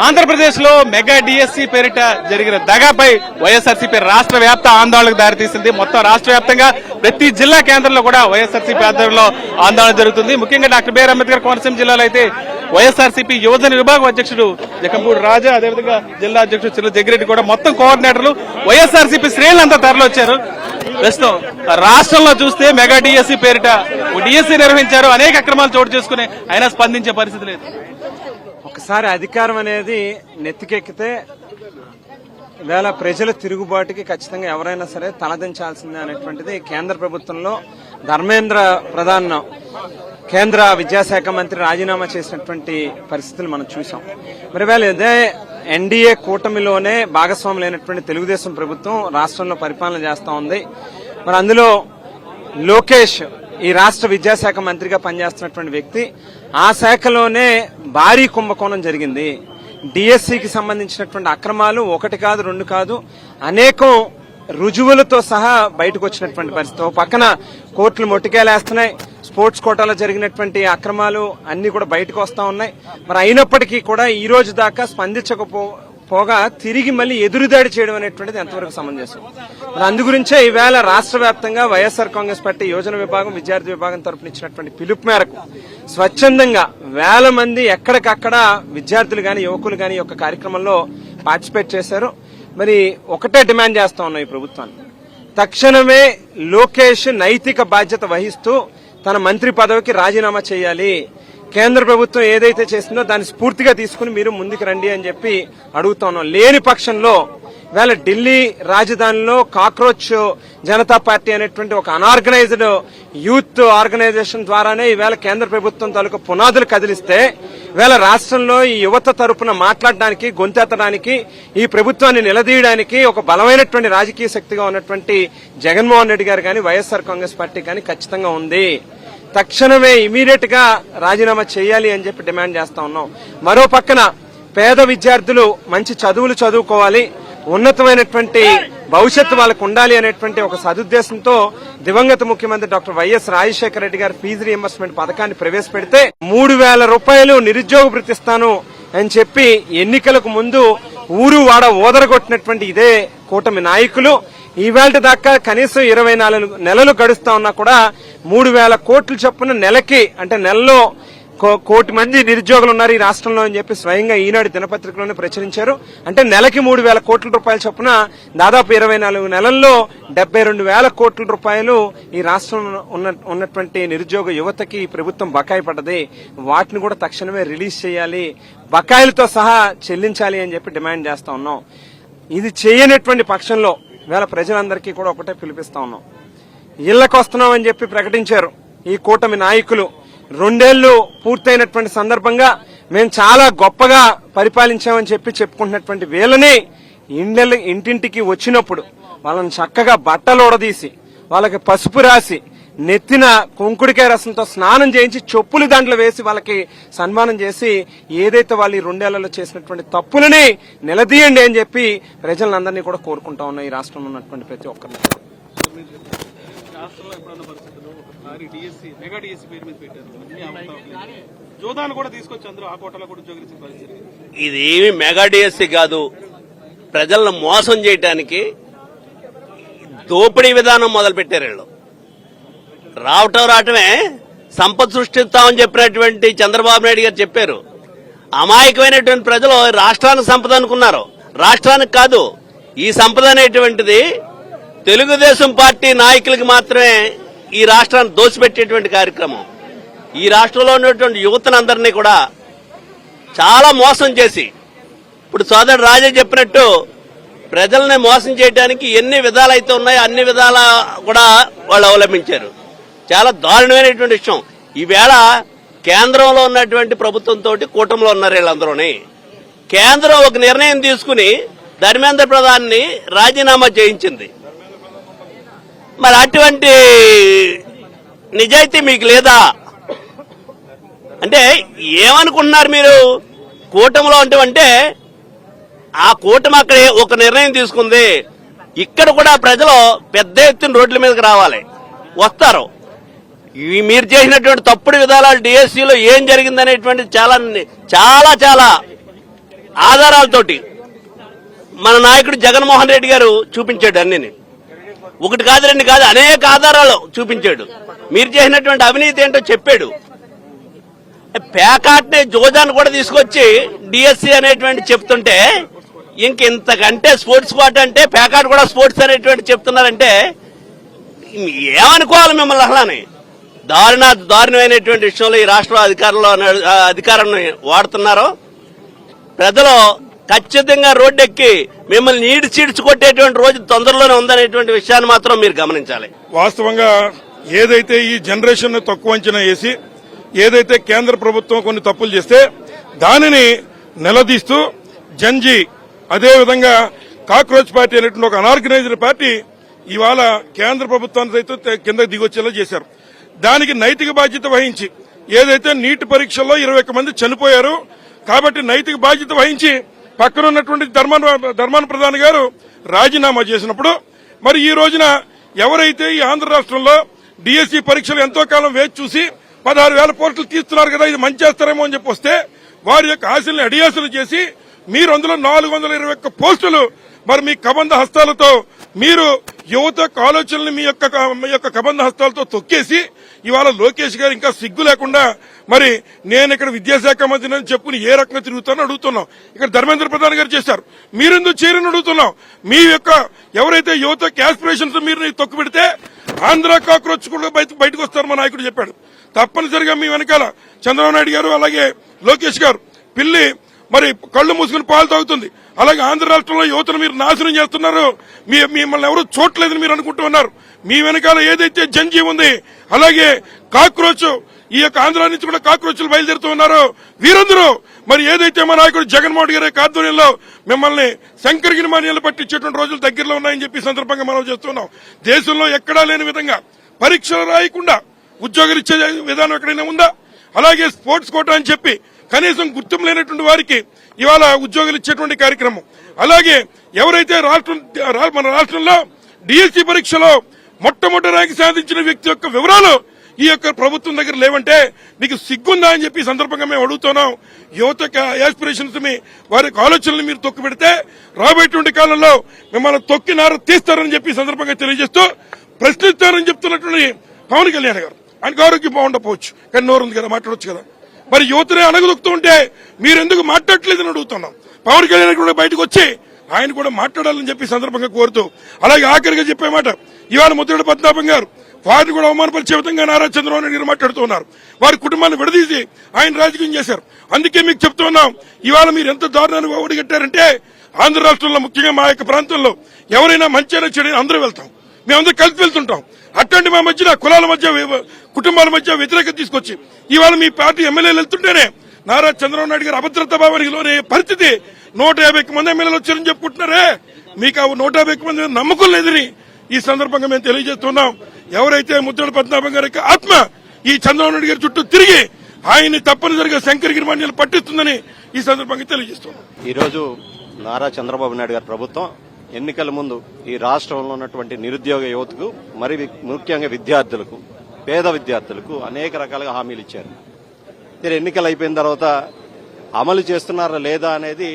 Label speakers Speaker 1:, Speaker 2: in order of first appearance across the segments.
Speaker 1: ఆంధ్రప్రదేశ్ లో mega DSC పేరిట జరిగిన దగాపై వైఎస్ఆర్సీపీ రాష్ట్ర వ్యాప్త ఆందోళనకు దారితీసింది. మొత్తం రాష్ట్ర వ్యాప్తంగా ప్రతి జిల్లా కేంద్రంలో కూడా వైఎస్ఆర్సీపీ ఆధ్వర్యంలో ఆందోళన జరుగుతుంది. ముఖ్యంగా డాక్టర్ బిఆర్ అంబేద్కర్ కోనసీమ జిల్లాలో అయితే వైఎస్ఆర్సీపీ యువజన విభాగం అధ్యక్షుడు జకంపూడి రాజా, అదేవిధంగా జిల్లా అధ్యక్షుడు చిల్ల జగ్గిరెడ్డి కూడా మొత్తం కోఆర్డినేటర్లు వైఎస్ఆర్సీపీ శ్రేణులంతా తరలివచ్చారు. ప్రస్తుతం రాష్ట్రంలో చూస్తే మెగా డిఎస్సీ పేరిట డిఎస్సీ నిర్వహించారు. అనేక అక్రమాలు చోటు చేసుకుని అయినా స్పందించే పరిస్థితి లేదు.
Speaker 2: ఒకసారి అధికారం అనేది నెత్తికెక్కితే వేళ ప్రజల తిరుగుబాటుకి ఖచ్చితంగా ఎవరైనా సరే తలదించాల్సిందే అనేటువంటిది కేంద్ర ప్రభుత్వంలో ధర్మేంద్ర ప్రధాన్ కేంద్ర విద్యాశాఖ మంత్రి రాజీనామా చేసినటువంటి పరిస్థితులు మనం చూసాం. మరి వేళ ఇదే ఎన్డీఏ కూటమిలోనే భాగస్వాములైనటువంటి తెలుగుదేశం ప్రభుత్వం రాష్ట్రంలో పరిపాలన చేస్తా ఉంది. మరి అందులో లోకేష్ ఈ రాష్ట్ర విద్యాశాఖ మంత్రిగా పనిచేస్తున్నటువంటి వ్యక్తి, ఆ శాఖలోనే భారీ కుంభకోణం జరిగింది. డిఎస్సికి సంబంధించినటువంటి అక్రమాలు ఒకటి కాదు రెండు కాదు అనేకం రుజువులతో సహా బయటకు వచ్చినటువంటి పరిస్థితి. పక్కన కోర్టులు మొట్టికేలేస్తున్నాయి, స్పోర్ట్స్ కోటాలో జరిగినటువంటి అక్రమాలు అన్ని కూడా బయటకు వస్తా ఉన్నాయి. మరి అయినప్పటికీ కూడా ఈ రోజు దాకా స్పందించకపోగా తిరిగి మళ్ళీ ఎదురుదాడి చేయడం అనేటువంటిది ఎంతవరకు సమంజసం? మరి అందుగురించే ఈవేళ రాష్ట్ర వ్యాప్తంగా వైఎస్ఆర్ కాంగ్రెస్ పార్టీ యోజన విభాగం విద్యార్థి విభాగం తరఫున ఇచ్చినటువంటి పిలుపు మేరకు స్వచ్ఛందంగా వేల మంది ఎక్కడికక్కడ విద్యార్థులు గాని యువకులు గాని యొక్క కార్యక్రమంలో పార్టిసిపేట్ చేశారు. మరి ఒకటే డిమాండ్ చేస్తా ఉన్నాం ఈ ప్రభుత్వాన్ని, తక్షణమే లోకేష్ నైతిక బాధ్యత వహిస్తూ తన మంత్రి పదవికి రాజీనామా చేయాలి. కేంద్ర ప్రభుత్వం ఏదైతే చేసిందో దాన్ని స్ఫూర్తిగా తీసుకుని మీరు ముందుకు రండి అని చెప్పి అడుగుతా ఉన్నాం. లేని పక్షంలో ఇవాళ ఢిల్లీ రాజధానిలో కాక్రోచ్ జనతా పార్టీ అనేటువంటి ఒక అనార్గనైజ్డ్ యూత్ ఆర్గనైజేషన్ ద్వారానే ఈవేళ కేంద్ర ప్రభుత్వం తాలూకు పునాదులు కదిలిస్తే ఇవాళ రాష్ట్రంలో ఈ యువత తరపున మాట్లాడడానికి గొంతెత్తడానికి ఈ ప్రభుత్వాన్ని నిలదీయడానికి ఒక బలమైనటువంటి రాజకీయ శక్తిగా ఉన్నటువంటి జగన్మోహన్ రెడ్డి గారు కానీ వైఎస్ఆర్ కాంగ్రెస్ పార్టీ కానీ ఖచ్చితంగా ఉంది. తక్షణమే ఇమీడియట్ గా రాజీనామా చేయాలి అని చెప్పి డిమాండ్ చేస్తా ఉన్నాం. మరో పక్కన పేద విద్యార్థులు మంచి చదువులు చదువుకోవాలి, ఉన్నతమైనటువంటి భవిష్యత్తు వాళ్ళకు ఉండాలి అనేటువంటి ఒక సదుద్దేశంతో దివంగత ముఖ్యమంత్రి డాక్టర్ వైఎస్ రాజశేఖర రెడ్డి గారు ఫీజు రీయింబర్స్మెంట్ పథకాన్ని ప్రవేశపెడితే 3,000 రూపాయలు నిరుద్యోగ భృతి ఇస్తాను అని చెప్పి ఎన్నికలకు ముందు ఊరు వాడ ఓదరగొట్టినటువంటి ఇదే కూటమి నాయకులు ఈవేళ దాకా కనీసం 24 నెలలు గడుస్తా ఉన్నా కూడా 3,000 కోట్ల చొప్పున నెలకి, అంటే నెలలో 1 కోటి మంది నిరుద్యోగులు ఉన్నారు ఈ రాష్ట్రంలో అని చెప్పి స్వయంగా ఈనాడు దినపత్రికలోనే ప్రచురించారు. అంటే నెలకి 3,000 కోట్ల రూపాయల చొప్పున దాదాపు 24 నెలల్లో 72,000 కోట్ల రూపాయలు ఈ రాష్ట్రంలో ఉన్నటువంటి నిరుద్యోగ యువతకి ప్రభుత్వం బకాయి పడ్డది. వాటిని కూడా తక్షణమే రిలీజ్ చేయాలి, బకాయిలతో సహా చెల్లించాలి అని చెప్పి డిమాండ్ చేస్తా ఉన్నాం. ఇది చేయనటువంటి పక్షంలో వేళ ప్రజలందరికీ కూడా ఒకటే పిలిపిస్తా ఉన్నాం. ఇళ్లకు వస్తున్నామని చెప్పి ప్రకటించారు ఈ కూటమి నాయకులు. 2 ఏళ్లు పూర్తయినటువంటి సందర్భంగా మేము చాలా గొప్పగా పరిపాలించామని చెప్పి చెప్పుకుంటున్నటువంటి వీళ్ళని ఇంటింటికి వచ్చినప్పుడు వాళ్ళని చక్కగా బట్టలు ఉడదీసి వాళ్ళకి పసుపు రాసి నెత్తిన కుంకుడికాయ రసంతో స్నానం చేయించి చెప్పులు దాంట్లో వేసి వాళ్ళకి సన్మానం చేసి ఏదైతే వాళ్ళు ఈ 2 ఏళ్లలో చేసినటువంటి తప్పులని నిలదీయండి అని చెప్పి ప్రజలందరినీ కూడా కోరుకుంటా ఉన్నాయి ఈ రాష్ట్రంలో ఉన్నటువంటి ప్రతి ఒక్కరిని.
Speaker 3: ఇదేమి మెగా డిఎస్సీ కాదు, ప్రజలను మోసం చేయడానికి దోపిడీ విధానం మొదలు పెట్టారు వీళ్ళు. రావటమే సంపద సృష్టిస్తామని చెప్పినటువంటి చంద్రబాబు నాయుడు గారు చెప్పారు. అమాయకమైనటువంటి ప్రజలు రాష్ట్రానికి సంపద అనుకున్నారు. రాష్ట్రానికి కాదు, ఈ సంపద అనేటువంటిది తెలుగుదేశం పార్టీ నాయకులకి మాత్రమే ఈ రాష్ట్రాన్ని దోచిపెట్టేటువంటి కార్యక్రమం. ఈ రాష్ట్రంలో ఉన్నటువంటి యువతనందరినీ కూడా చాలా మోసం చేసి, ఇప్పుడు సోదరుడు రాజా చెప్పినట్టు ప్రజల్ని మోసం చేయడానికి ఎన్ని విధాలు అయితే ఉన్నాయో అన్ని విధాల కూడా వాళ్ళు అవలంబించారు. చాలా దారుణమైనటువంటి విషయం. ఈవేళ కేంద్రంలో ఉన్నటువంటి ప్రభుత్వంతో కూటమిలో ఉన్నారు వీళ్ళందరూని. కేంద్రం ఒక నిర్ణయం తీసుకుని ధర్మేంద్ర ప్రధాన్ని రాజీనామా చేయించింది. మరి అటువంటి నిజాయితీ మీకు లేదా? అంటే ఏమనుకుంటున్నారు మీరు? కూటమిలో అంటే ఆ కూటమి అక్కడ ఒక నిర్ణయం తీసుకుంది, ఇక్కడ కూడా ప్రజలు పెద్ద ఎత్తున రోడ్ల మీదకి రావాలి, వస్తారు. మీరు చేసినటువంటి తప్పుడు విధానాలు డిఎస్సీలో ఏం జరిగిందనేటువంటి చాలా చాలా చాలా ఆధారాలతోటి మన నాయకుడు జగన్మోహన్ రెడ్డి గారు చూపించాడు అన్నిని. ఒకటి కాదు రెండు కాదు అనేక ఆధారాలు చూపించాడు. మీరు చేసినటువంటి అవినీతి ఏంటో చెప్పాడు. పేకాట్నే జోజాను కూడా తీసుకొచ్చి డిఎస్సి అనేటువంటి చెప్తుంటే ఇంతకంటే స్పోర్ట్స్ కోట అంటే పేకాట్ కూడా స్పోర్ట్స్ అనేటువంటి చెప్తున్నారంటే ఏమనుకోవాలి మిమ్మల్ని అలానే? దారుణమైనటువంటి విషయంలో ఈ రాష్ట్ర అధికారాన్ని వాడుతున్నారో ప్రజలు ఖచ్చితంగా రోడ్డెక్కి మిమ్మల్ని చీడ్చుకొట్టేటువంటి రోజు తొందరలోనే ఉందనేటువంటి విషయాన్ని మాత్రం మీరు గమనించాలి.
Speaker 4: వాస్తవంగా ఏదైతే ఈ జనరేషన్ తక్కువ అంచనా వేసి ఏదైతే కేంద్ర ప్రభుత్వం కొన్ని తప్పులు చేస్తే దానిని నిలదీస్తూ జంజీ అదేవిధంగా కాక్రోచ్ పార్టీ అనేటువంటి ఒక అనార్గనైజ్డ్ పార్టీ ఇవాళ కేంద్ర ప్రభుత్వాన్ని సైతం కిందకు దిగొచ్చేలా చేశారు. దానికి నైతిక బాధ్యత వహించి ఏదైతే నీట్ పరీక్షల్లో 21 మంది చనిపోయారు కాబట్టి నైతిక బాధ్యత వహించి పక్కనున్నటువంటి ధర్మాన ప్రధాని గారు రాజీనామా చేసినప్పుడు మరి ఈ రోజున ఎవరైతే ఈ ఆంధ్ర రాష్ట్రంలో డిఎస్సి పరీక్షలు ఎంతో కాలం వేచి చూసి 16,000 పోస్టులు తీస్తున్నారు కదా ఇది మంచి చేస్తారేమో అని చెప్పి వస్తే వారి యొక్క ఆశల్ని అడియాసలు చేసి మీరు అందులో 421 పోస్టులు మరి మీ కబంధ హస్తాలతో మీరు యువత ఆలోచనల్ని మీ యొక్క కబంధ హస్తాలతో తొక్కేసి ఇవాళ లోకేష్ గారు ఇంకా సిగ్గు లేకుండా మరి నేను ఇక్కడ విద్యాశాఖ మంత్రిని చెప్పుకుని ఏ రకంగా తిరుగుతానో అడుగుతున్నాం. ఇక్కడ ధర్మేంద్ర ప్రధాన్ గారు చేశారు, మీరెందుకు చేయరని అడుగుతున్నాం. మీ యొక్క ఎవరైతే యువత ఆస్పిరేషన్స్ మీరు తొక్కు పెడితే ఆంధ్ర కాక్రోచ్ కూడా బయటకు వస్తారు మా నాయకుడు చెప్పాడు. తప్పనిసరిగా మీ వెనకాల చంద్రబాబు నాయుడు గారు అలాగే లోకేష్ గారు పిల్లి మరి కళ్ళు మూసుకుని పాలు తాగుతుంది. అలాగే ఆంధ్ర రాష్ట్రంలో యువతను మీరు నాశనం చేస్తున్నారు. మిమ్మల్ని ఎవరు చూడలేదని మీరు అనుకుంటూ ఉన్నారు. మీ వెనకాల ఏదైతే జంజీ ఉంది అలాగే కాక్రోచ్ ఈ యొక్క ఆంధ్ర నుంచి కూడా కాక్రోచ్లు బయలుదేరుతూ ఉన్నారు. వీరందరూ మరి ఏదైతే మా నాయకుడు జగన్మోహన్ గారి ఆధ్వర్యంలో మిమ్మల్ని శంకరగిరి మాన్యాలు పట్టించేటువంటి రోజులు దగ్గరలో ఉన్నాయని చెప్పి సందర్భంగా మనం చేస్తున్నాం. దేశంలో ఎక్కడా లేని విధంగా పరీక్షలు రాయకుండా ఉద్యోగాలు ఇచ్చే విధానం ఎక్కడైనా ఉందా? అలాగే స్పోర్ట్స్ కోటా అని చెప్పి కనీసం గుర్తింపు లేనటువంటి వారికి ఇవాళ ఉద్యోగాలు ఇచ్చేటువంటి కార్యక్రమం. అలాగే ఎవరైతే మన రాష్ట్రంలో డిఎస్సి పరీక్షలో మొట్టమొదటి ర్యాంక్ సాధించిన వ్యక్తి యొక్క వివరాలు ఈ యొక్క ప్రభుత్వం దగ్గర లేవంటే మీకు సిగ్గుందా అని చెప్పి సందర్భంగా మేము అడుగుతున్నాం. యువత ఆస్పిరేషన్స్ వారి ఆలోచనలు మీరు తొక్కి పెడితే రాబోయేటువంటి కాలంలో మిమ్మల్ని తొక్కి నార తీస్తారని చెప్పి సందర్భంగా తెలియజేస్తూ ప్రశ్నిస్తారని చెప్తున్నటువంటి పవన్ కళ్యాణ్ గారు ఆయనకు ఆరోగ్యం బాగుండకపోవచ్చు కానీ నోరు ఉంది కదా మాట్లాడొచ్చు కదా. మరి యువతనే అణగదొక్కుతూ ఉంటే మీరెందుకు మాట్లాడలేదని అడుగుతున్నాం. పవన్ కళ్యాణ్ కూడా బయటకు వచ్చి ఆయన కూడా మాట్లాడాలని చెప్పి సందర్భంగా కోరుతూ అలాగే ఆఖరిగా చెప్పే మాట ఇవాళ ముద్రగడ పద్మనాభం గారు వారిని కూడా అవమానపరిచే విధంగా నారా చంద్రబాబు నాయుడు గారు మాట్లాడుతున్నారు. వారి కుటుంబాన్ని విడదీసి ఆయన రాజకీయం చేశారు. అందుకే మీకు చెప్తున్నాం ఇవాళ మీరు ఎంత దారుణాన్ని ఒడిగట్టారంటే ఆంధ్ర రాష్ట్రంలో ముఖ్యంగా మా యొక్క ప్రాంతంలో ఎవరైనా మంచి చెడు అందరూ వెళ్తాం, మేమందరూ కలిసి వెళ్తుంటాం. అట్లాంటి మా మధ్యన కులాల మధ్య కుటుంబాల మధ్య వ్యతిరేకత తీసుకొచ్చి ఇవాళ మీ పార్టీ ఎమ్మెల్యేలు వెళ్తుంటేనే నారా చంద్రబాబు నాయుడు గారు అభద్రతా భావానికి లోనే పరిస్థితి 150 మంది ఎమ్మెల్యేలు వచ్చారని చెప్పుకుంటున్నారే మీకు ఆ 150 మంది నమ్మకం లేదని ఈ సందర్భంగా మేము తెలియజేస్తున్నాం. ఎవరైతే ముద్రగడ పద్మనాభం గారి ఆత్మ ఈ చంద్రబాబు నాయుడు గారి చుట్టూ తిరిగి ఆయన్ని తప్పనిసరిగా శంకరగిరి మాన్యాలు పట్టిస్తుందని ఈ సందర్భంగా తెలియజేస్తున్నాం.
Speaker 5: ఈరోజు నారా చంద్రబాబు నాయుడు గారి ప్రభుత్వం ఎన్నికల ముందు ఈ రాష్ట్రంలో ఉన్నటువంటి నిరుద్యోగ యువతకు మరి ముఖ్యంగా విద్యార్థులకు పేద విద్యార్థులకు అనేక రకాలుగా హామీలు ఇచ్చారు. ఎన్నికలు అయిపోయిన తర్వాత అమలు చేస్తున్నారా లేదా అనేది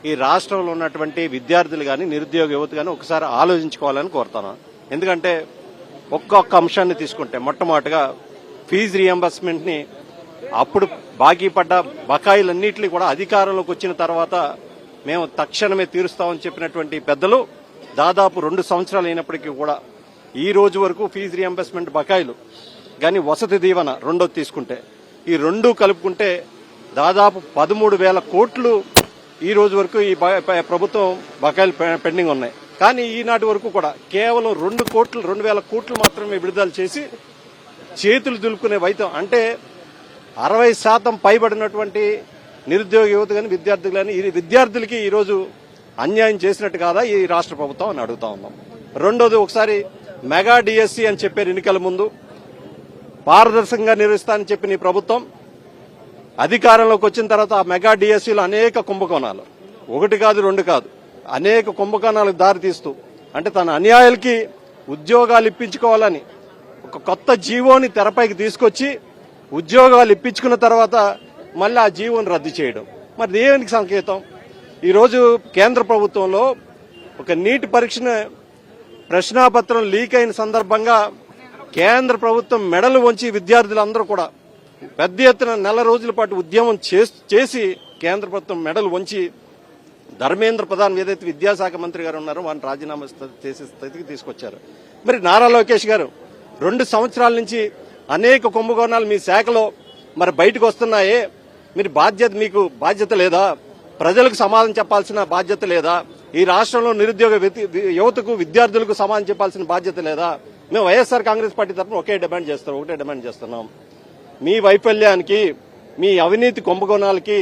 Speaker 5: ఈ రాష్ట్రంలో ఉన్నటువంటి విద్యార్థులు గాని నిరుద్యోగ యువత గాని ఒకసారి ఆలోచించుకోవాలని కోరుతాను. ఎందుకంటే ఒక్కొక్క అంశాన్ని తీసుకుంటే మొట్టమొదటిగా ఫీజు రియంబర్స్మెంట్ ని అప్పుడు బాకీ పడ్డ బకాయిలన్నింటినీ కూడా అధికారంలోకి వచ్చిన తర్వాత మేము తక్షణమే తీరుస్తామని చెప్పినటువంటి పెద్దలు దాదాపు 2 సంవత్సరాలు అయినప్పటికీ కూడా ఈ రోజు వరకు ఫీజు రియంబర్స్మెంట్ బకాయిలు గాని వసతి దీవెన రెండోది తీసుకుంటే ఈ రెండు కలుపుకుంటే దాదాపు 13,000 కోట్లు ఈ రోజు వరకు ఈ ప్రభుత్వం బకాయిలు పెండింగ్ ఉన్నాయి. కానీ ఈనాటి వరకు కూడా కేవలం 2,000 కోట్లు మాత్రమే విడుదల చేసి చేతులు దులుపుకునే వైద్యం అంటే 60% పైబడినటువంటి నిరుద్యోగ యువత కానీ విద్యార్థులు కానీ ఈ విద్యార్థులకి ఈ రోజు అన్యాయం చేసినట్టు కాదా ఈ రాష్ట్ర ప్రభుత్వం అని అడుగుతా ఉన్నాం. రెండోది ఒకసారి మెగా డిఎస్సి అని చెప్పారు ఎన్నికల ముందు, పారదర్శకంగా నిర్వహిస్తానని చెప్పిన ఈ ప్రభుత్వం అధికారంలోకి వచ్చిన తర్వాత ఆ మెగా డిఎస్సీలో అనేక కుంభకోణాలు, 1 కాదు 2 కాదు అనేక కుంభకోణాలకు దారితీస్తూ అంటే తన అన్యాయాలకి ఉద్యోగాలు ఇప్పించుకోవాలని ఒక కొత్త జీవోని తెరపైకి తీసుకొచ్చి ఉద్యోగాలు ఇప్పించుకున్న తర్వాత మళ్ళీ ఆ జీవోని రద్దు చేయడం మరి దేనికి సంకేతం? ఈరోజు కేంద్ర ప్రభుత్వంలో ఒక నీట్ పరీక్షను ప్రశ్నాపత్రం లీక్ అయిన సందర్భంగా కేంద్ర ప్రభుత్వం మెడలు వంచి విద్యార్థులందరూ కూడా పెద్ద ఎత్తున నెల రోజుల పాటు ఉద్యమం చేసి కేంద్ర ప్రభుత్వం మెడలు వంచి ధర్మేంద్ర ప్రధాన్ ఏదైతే విద్యాశాఖ మంత్రి గారు ఉన్నారో వారిని రాజీనామా చేసే స్థితికి తీసుకొచ్చారు. మరి నారా లోకేష్ గారు 2 సంవత్సరాల నుంచి అనేక కుంభకోణాలు మీ శాఖలో మరి బయటకు వస్తున్నాయే, మీకు బాధ్యత లేదా? ప్రజలకు సమాధానం చెప్పాల్సిన బాధ్యత లేదా? ఈ రాష్ట్రంలో నిరుద్యోగ యువతకు విద్యార్థులకు సమాధానం చెప్పాల్సిన బాధ్యత లేదా? మేము వైఎస్ఆర్ కాంగ్రెస్ పార్టీ తరఫున ఒకటే డిమాండ్ చేస్తున్నాం. మీ వైఫల్యానికి, మీ అవినీతి కుంభకోణాలకి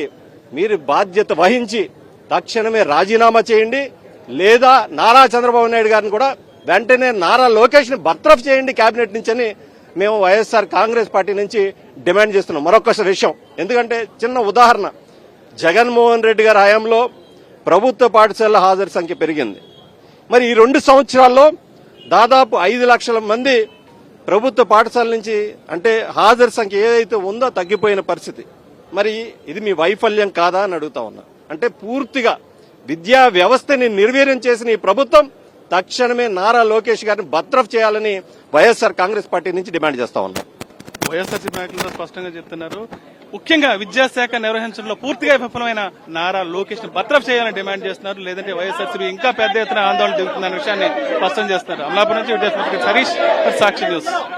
Speaker 5: మీరు బాధ్యత వహించి తక్షణమే రాజీనామా చేయండి, లేదా నారా చంద్రబాబు నాయుడు గారిని కూడా వెంటనే నారా లోకేష్ ని బర్తరఫ్ చేయండి కేబినెట్ నుంచి అని మేము వైఎస్ఆర్ కాంగ్రెస్ పార్టీ నుంచి డిమాండ్ చేస్తున్నాం. మరొక విషయం, ఎందుకంటే చిన్న ఉదాహరణ, జగన్మోహన్ రెడ్డి గారి హయాంలో ప్రభుత్వ పాఠశాలల హాజరు సంఖ్య పెరిగింది. మరి ఈ 2 సంవత్సరాల్లో దాదాపు 5 లక్షల మంది ప్రభుత్వ పాఠశాల నుంచి అంటే హాజరు సంఖ్య ఏదైతే ఉందో తగ్గిపోయిన పరిస్థితి. మరి ఇది మీ వైఫల్యం కాదా అని అడుగుతా ఉన్నా. అంటే పూర్తిగా విద్యా వ్యవస్థని నిర్వీర్యం చేసిన ఈ ప్రభుత్వం తక్షణమే నారా లోకేష్ గారిని బర్తరఫ్ చేయాలని వైఎస్ఆర్ కాంగ్రెస్ పార్టీ నుంచి డిమాండ్ చేస్తా ఉన్నాం.
Speaker 1: వైఎస్ఆర్సీపీ నాయకులు స్పష్టంగా చెప్తున్నారు. ముఖ్యంగా విద్యాశాఖ నిర్వహించడంలో పూర్తిగా విఫలమైన నారా లోకేష్ ని బర్తరఫ్ చేయాలని డిమాండ్ చేస్తున్నారు. లేదంటే వైఎస్ఆర్సీపీ ఇంకా పెద్ద ఎత్తున ఆందోళన దిగుతుందన్న విషయాన్ని స్పష్టం చేస్తున్నారు. అమలాపురం నుంచి విద్యాశాఖ సరీష్, సాక్షి న్యూస్.